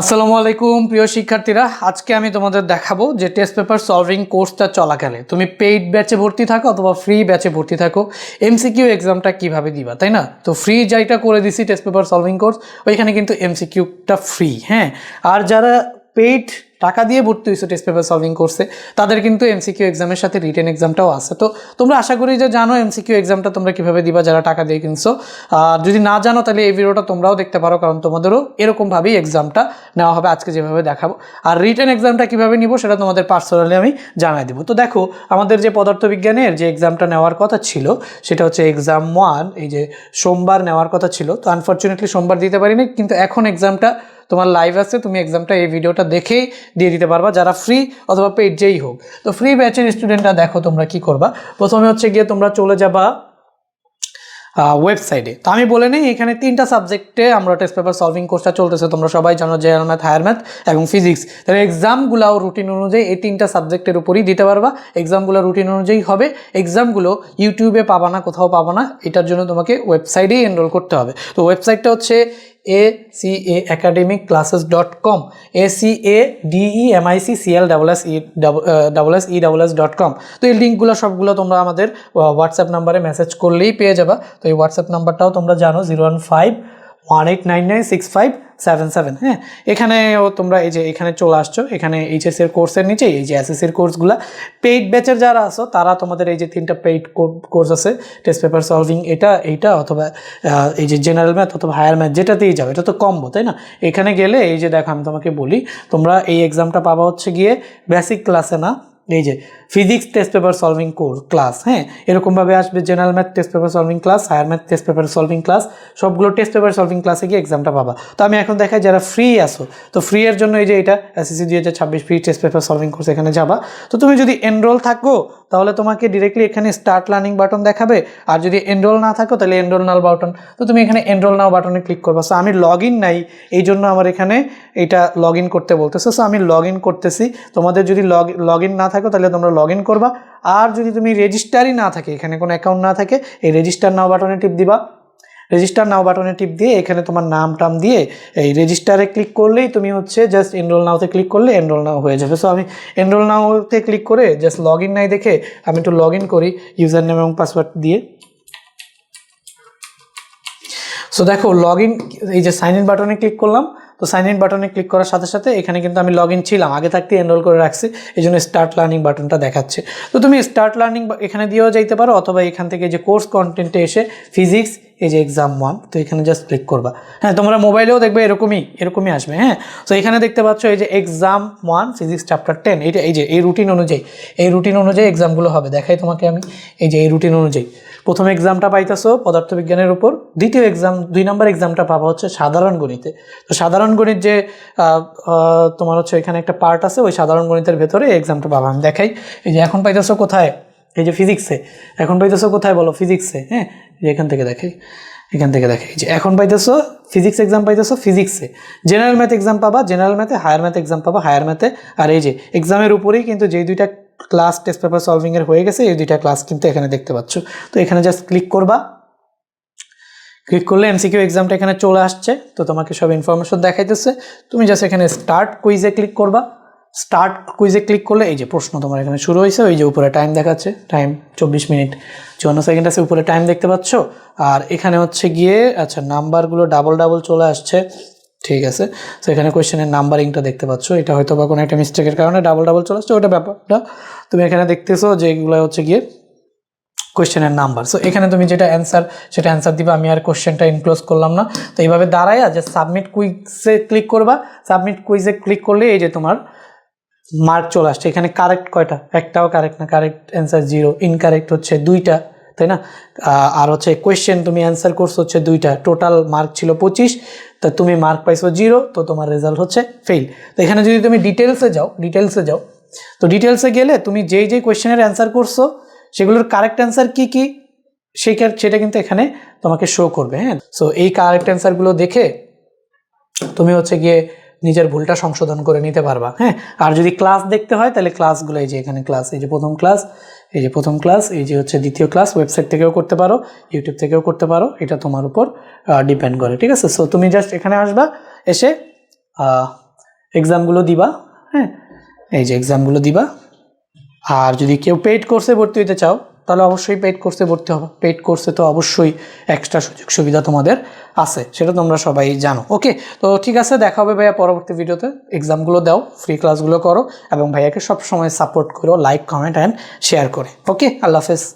আসসালামু আলাইকুম প্রিয় শিক্ষার্থীরা, আজকে আমি তোমাদের দেখাবো যে টেস্ট পেপার সলভিং কোর্সটা চলাকালে তুমি পেইড ব্যাচে ভর্তি থাকো অথবা ফ্রি ব্যাচে ভর্তি থাকো, এমসিকিউ এক্সামটা কিভাবে দিবা, তাই না? তো ফ্রি যেটা করে দিছি টেস্ট পেপার সলভিং কোর্স, ওইখানে কিন্তু এমসিকিউটা ফ্রি। হ্যাঁ, আর যারা পেইড টাকা দিয়ে ভর্তি হয়েছে টেস্ট পেপার সলভিং কোর্সে তাদের কিন্তু এমসিকিউ এক্সামের সাথে রিটেন এক্সামটাও আছে। তো তোমরা আশা করি যে জানো এমসিকিউ এক্সামটা তোমরা কীভাবে দিবা যারা টাকা দিয়ে কিনছো। আর যদি না জানো তাহলে এই ভিডিওটা তোমরাও দেখতে পারো, কারণ তোমাদেরও এরকমভাবেই এক্সামটা নেওয়া হবে আজকে যেভাবে দেখাবো। আর রিটেন এক্সামটা কীভাবে নিব সেটা তোমাদের পার্সোনালি আমি জানাই দেবো। তো দেখো, আমাদের যে পদার্থবিজ্ঞানের যে এক্সামটা নেওয়ার কথা ছিল সেটা হচ্ছে এক্সাম 1, এই যে সোমবার নেওয়ার কথা ছিল। তো আনফর্চুনেটলি সোমবার দিতে পারিনি, কিন্তু এখন এক্সামটা তোমার লাইভ আছে, তুমি এক্সামটা এই ভিডিওটা দেখেই দিয়ে দিতে পারবা, যারা ফ্রি অথবা পেইড যেই হোক। তো ফ্রি ব্যাচের স্টুডেন্টরা দেখো তোমরা কি করবা। প্রথমে হচ্ছে গিয়ে তোমরা চলে যাবা ওয়েবসাইটে। তো আমি বলে নিই, এখানে 3টা সাবজেক্টে আমরা টেস্ট পেপার সলভিং কোর্সটা চলতেছে, তোমরা সবাই জানো, জেনারেল ম্যাথ, হায়ার ম্যাথ এবং ফিজিক্স। তাহলে এক্সামগুলো রুটিন অনুযায়ী এই 3টা সাবজেক্টের উপরই দিতে পারবা। এক্সামগুলো রুটিন অনুযায়ী হবে। এক্সামগুলো ইউটিউবে পাবা না, কোথাও পাবা না, এটার জন্য তোমাকে ওয়েবসাইটেই এনরোল করতে হবে। তো ওয়েবসাইটটা হচ্ছে acaacademicclasses.com, academicclasses.com। তো এই লিঙ্কগুলো সবগুলো তোমরা আমাদের হোয়াটসঅ্যাপ নাম্বারে মেসেজ করলেই পেয়ে যাবা। তো এই হোয়াটসঅ্যাপ নাম্বারটাও তোমরা জানো, 01518996577। হ্যাঁ, এখানেও তোমরা এই যে এখানে চলে আসছো, এখানে এইচএসের কোর্সের নিচে এই যে এসএসসির কোর্সগুলো পেইড ব্যাচের যারা আছো তারা তোমাদের এই যে 3টা পেইড কোর্স আছে, টেস্ট পেপার সলভিং এইটা অথবা এই যে জেনারেল ম্যাথ অথবা হায়ার ম্যাথ, যেটাতেই যাবে, এটা তো কম্বো, তাই না? এখানে গেলে এই যে দেখো, আমি তোমাকে বলি, তোমরা এই এক্সামটা পাবা হচ্ছে গিয়ে বেসিক ক্লাসে না, এই যে physics test paper solving class. হ্যাঁ, এরকমভাবে আসবে general math test paper solving class, higher math test paper solving class, সবগুলো টেস্ট পেপার সলভিং ক্লাসে গিয়ে এক্সামটা পাবা। তো আমি এখন দেখাই যারা ফ্রি আসো, তো ফ্রি এর জন্য এই যে এটা SSC 2026 free test paper solving course, এখানে যাবা। তো তুমি যদি এনরোল থাকো তাহলে তোমাকে ডিরেক্টলি এখানে স্টার্ট লার্নিং বাটন দেখাবে, আর যদি এনরোল না থাকো তাহলে এনরোল নাও বাটন। তো তুমি এখানে এনরোল নাও বাটনে ক্লিক করবা। সো আমি লগ ইন নাই, এই জন্য আমার এখানে এটা লগ ইন করতে বলতেছে। সো আমি লগ ইন করতেছি। তোমাদের যদি লগ ইন না থাকো তাহলে তোমরা লগ ইন করবা। আর যদি তুমি রেজিস্টারই না থাকে, এখানে কোনো অ্যাকাউন্ট না থাকে, এই রেজিস্টার নাও বাটনে টিপ দিবা। রেজিস্টার নাও বাটনে টিপ দিয়ে এখানে তোমার নাম টাম দিয়ে এই রেজিস্টারে ক্লিক করলেই তুমি হচ্ছে জাস্ট এনরোল নাওতে ক্লিক করলে এনরোল নাও হয়ে যাবে। সো আমি এনরোল নাওতে ক্লিক করে জাস্ট লগ ইন নাই দেখে আমি একটু লগ ইন করি ইউজার নেম এবং পাসওয়ার্ড দিয়ে। সো দেখো, লগ ইন, এই যে সাইন ইন বাটনে ক্লিক করলাম। তো সাইন ইন বাটনে ক্লিক করার সাথে সাথে এখানে কিন্তু আমি লগ ইন ছিলাম, আগে থাকতে এনরোল করে রাখছি, এই জন্য স্টার্ট লার্নিং বাটনটা দেখাচ্ছে। তো তুমি স্টার্ট লার্নিং এখানে দিয়েও যাইতে পারো, অথবা এখান থেকে যে কোর্স কন্টেন্টে এসে ফিজিক্স, এই যে এক্সাম 1, তো এখানে জাস্ট ক্লিক করবা। হ্যাঁ, তোমরা মোবাইলেও দেখবে এরকমই আসবে। হ্যাঁ, তো এখানে দেখতে পাচ্ছ এই যে এক্সাম 1 ফিজিক্স চ্যাপ্টার 10, এটা এই যে এই রুটিন অনুযায়ী এক্সামগুলো হবে। দেখাই তোমাকে আমি, এই যে এই রুটিন অনুযায়ী প্রথম এক্সামটা পাইতেছো পদার্থবিজ্ঞানের উপর, দ্বিতীয় এক্সাম 2 নম্বর এক্সামটা পাবা হচ্ছে সাধারণ গণিতে। তো সাধারণ গণিত যে তোমার হচ্ছে এখানে একটা পার্ট আছে, ওই সাধারণ গণিতের ভেতরে এই এক্সামটা পাবা। আমি দেখাই, এই যে এখন পাইতেছো কোথায়, এই যে ফিজিক্সে, এখন পাইতেছো কোথায় বলো, ফিজিক্সে। হ্যাঁ, এখান থেকে দেখাই, এই যে এখন পাইতেছো ফিজিক্স এক্সাম পাইতেছো ফিজিক্সে। জেনারেল ম্যাথ এক্সাম পাবা জেনারেল ম্যাথে, হায়ার ম্যাথ এক্সাম পাবা হায়ার ম্যাথে। আর এই যে এক্সামের উপরেই কিন্তু যেই 2টা ক্লাস টেস্ট পেপার সলভিংয়ের হয়ে গেছে, এই 2টা ক্লাস কিন্তু এখানে দেখতে পাচ্ছ। তো এখানে জাস্ট ক্লিক করবা, ক্লিক করলে এমসিকিউ এক্সামটা এখানে চলে আসছে। তো তোমাকে সব ইনফরমেশন দেখাইতেছে, তুমি জাস্ট এখানে স্টার্ট কুইজে ক্লিক করবা। স্টার্ট কুইজে ক্লিক করলে এই যে প্রশ্ন তোমার এখানে শুরু হয়েছে, ওই যে উপরে টাইম দেখাচ্ছে, টাইম 24 মিনিট 54 সেকেন্ড আছে, উপরে টাইম দেখতে পাচ্ছ। আর এখানে হচ্ছে গিয়ে আচ্ছা নাম্বারগুলো ডাবল চলে আসছে, ঠিক আছে। তো এখানে কোয়েশ্চেনের নাম্বারিংটা দেখতে পাচ্ছ, এটা হয়তো বা কোনো একটা মিস্টেকের কারণে ডাবল চলে আসছে, ওটা ব্যাপারটা তুমি এখানে দেখতেছো যে এগুলো হচ্ছে গিয়ে কোয়েশ্চেনের নাম্বার। সো এখানে তুমি যেটা অ্যান্সার দিবা, আমি আর কোয়েশ্চেনটা ইনক্লোজ করলাম না। তো এইভাবে দাঁড়ায়া যে সাবমিট কুইজে ক্লিক করবা। সাবমিট কুইজে ক্লিক করলে এই যে তোমার মার্ক চলে আসছে। এখানে কারেক্ট কয়টা, একটাও কারেক্ট না, কারেক্ট অ্যান্সার 0, ইনকারেক্ট হচ্ছে 2টা, তাই না? আর হচ্ছে কোয়েশ্চেন তুমি অ্যান্সার করছো হচ্ছে 2টা, টোটাল মার্ক ছিল 25, তো তুমি মার্ক পাইছো 0, তো তোমার রেজাল্ট হচ্ছে ফেল। তো এখানে যদি তুমি ডিটেলসে যাও, তো ডিটেলসে গেলে তুমি যেই কোয়েশ্চেনের অ্যান্সার করছো সেগুলোর কারেক্ট অ্যান্সার কী সেটা কিন্তু এখানে তোমাকে শো করবে। হ্যাঁ, সো এই কারেক্ট অ্যান্সারগুলো দেখে তুমি হচ্ছে গিয়ে নিজের ভুলটা সংশোধন করে নিতে পারবা। হ্যাঁ, আর যদি ক্লাস দেখতে হয় তাহলে ক্লাসগুলো এই যে এখানে ক্লাস, এই যে প্রথম ক্লাস, এই যে হচ্ছে দ্বিতীয় ক্লাস, ওয়েবসাইট থেকেও করতে পারো, ইউটিউব থেকেও করতে পারো, এটা তোমার উপর ডিপেন্ড করে। ঠিক আছে, সো তুমি জাস্ট এখানে আসবা, এসে এক্সামগুলো দিবা, হ্যাঁ এই যে এক্সামগুলো দিবা। আর যদি কেউ পেইড কোর্সে ভর্তি হতে চাও তাহলে অবশ্যই পেইড কোর্সে ভর্তি হবে। পেইড কোর্সে তো অবশ্যই এক্সট্রা সুযোগ সুবিধা তোমাদের আছে, সেটা তোমরা সবাই জানো। ওকে, তো ঠিক আছে, দেখা হবে ভাইয়া পরবর্তী ভিডিওতে। এক্সামগুলো দাও, ফ্রি ক্লাসগুলো করো এবং ভাইয়াকে সবসময় সাপোর্ট করো লাইক, কমেন্ট অ্যান্ড শেয়ার করে। ওকে, আল্লাহ হাফেজ।